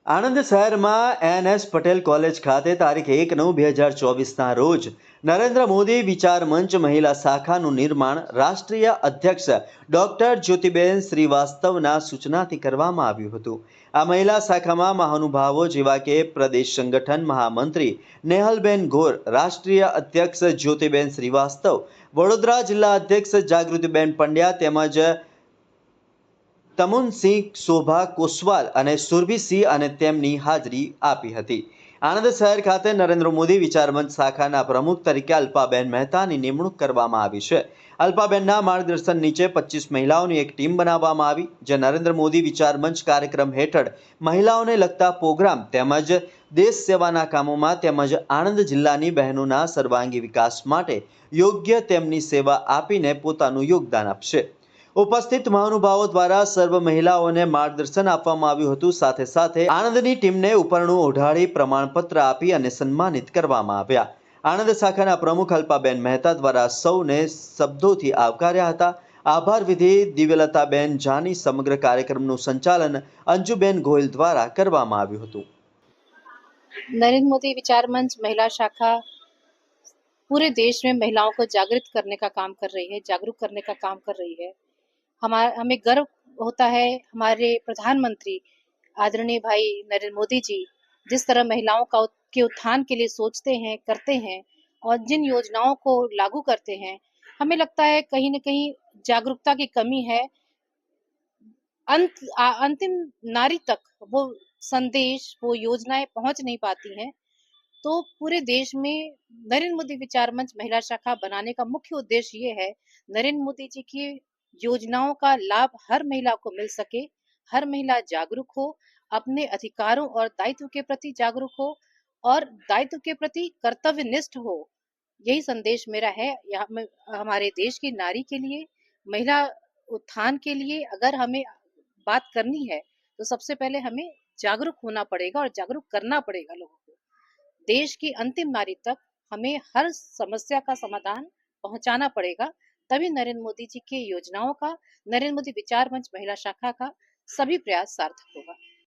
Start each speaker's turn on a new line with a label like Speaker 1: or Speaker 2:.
Speaker 1: આણંદ શહેરમાં NS Patel college ખાતે તારીખ 1/9/2024ના રોજ નરેન્દ્ર મોદી વિચાર મંચ મહિલા શાખાનું નિર્માણ રાષ્ટ્રીય અધ્યક્ષ ડોક્ટર જ્યોતિબેન શ્રીવાસ્તવના સૂચનાથી કરવામાં આવ્યું હતું। આ મહિલા શાખામાં મહાનુભાવો જેવા કે પ્રદેશ સંગઠન મહામંત્રી નેહલબેન ગોર, રાષ્ટ્રીય અધ્યક્ષ જ્યોતિબેન શ્રીવાસ્તવ, વડોદરા જિલ્લા અધ્યક્ષ જાગૃતિબેન પંડ્યા તેમજ તમુનસિંહ, શોભા કોસવાલ અને સુરભીસિંહ અને તેમની હાજરી આપી હતી। આણંદ શહેર ખાતે નરેન્દ્ર મોદી વિચારમંચ શાખાના પ્રમુખ તરીકે અલ્પાબેન મહેતાની નિમણૂક કરવામાં આવી છે। અલ્પાબેનના માર્ગદર્શન નીચે 25 મહિલાઓની એક ટીમ બનાવવામાં આવી, જે નરેન્દ્ર મોદી વિચારમંચ કાર્યક્રમ હેઠળ મહિલાઓને લગતા પ્રોગ્રામ તેમજ દેશ સેવાના કામોમાં તેમજ આણંદ જિલ્લાની બહેનોના સર્વાંગી વિકાસ માટે યોગ્ય તેમની સેવા આપીને પોતાનું યોગદાન આપશે। ઉપસ્થિત મહાનુભાવો દ્વારા સર્વ મહિલાઓને માર્ગદર્શન આપવામાં આવ્યું હતું। સાથે સાથે આણંદની ટીમને ઉપરણું ઓઢાડી પ્રમાણપત્ર આપી અને સન્માનિત કરવામાં આવ્યા। આણંદ શાખાના પ્રમુખ અલ્પાબેન મહેતા દ્વારા સૌને શબ્દોથી આવકાર્યા હતા। આભાર વિધિ દિવ્યલતાબેન જાની સમગ્ર કાર્યક્રમનું સંચાલન અંજુબેન ગોહિલ દ્વારા કરવામાં આવ્યું હતું।
Speaker 2: नरेंद्र मोदी विचार मंच महिला शाखा पूरे देश में महिलाओं को जागृत करने का काम कर रही है, जागरूक करने का काम कर रही है। हमें गर्व होता है, हमारे प्रधानमंत्री आदरणीय भाई नरेंद्र मोदी जी जिस तरह महिलाओं का के उत्थान के लिए सोचते हैं, करते हैं और जिन योजनाओं को लागू करते हैं, हमें लगता है कहीं न कहीं जागरूकता की कमी है। अंतिम नारी तक वो संदेश, वो योजनाएं पहुंच नहीं पाती हैं। तो पूरे देश में नरेंद्र मोदी विचार मंच महिला शाखा बनाने का मुख्य उद्देश्य ये है, नरेंद्र मोदी जी की योजनाओं का लाभ हर महिला को मिल सके, हर महिला जागरूक हो, अपने अधिकारों और दायित्व के प्रति जागरूक हो और दायित्व के प्रति कर्तव्यनिष्ठ हो। यही संदेश मेरा है। हमारे देश की नारी के लिए, महिला उत्थान के लिए अगर हमें बात करनी है तो सबसे पहले हमें जागरूक होना पड़ेगा और जागरूक करना पड़ेगा लोगों को। देश की अंतिम नारी तक हमें हर समस्या का समाधान पहुंचाना पड़ेगा, तभी नरेंद्र मोदी जी की योजनाओं का, नरेंद्र मोदी विचार मंच महिला शाखा का सभी प्रयास सार्थक होगा।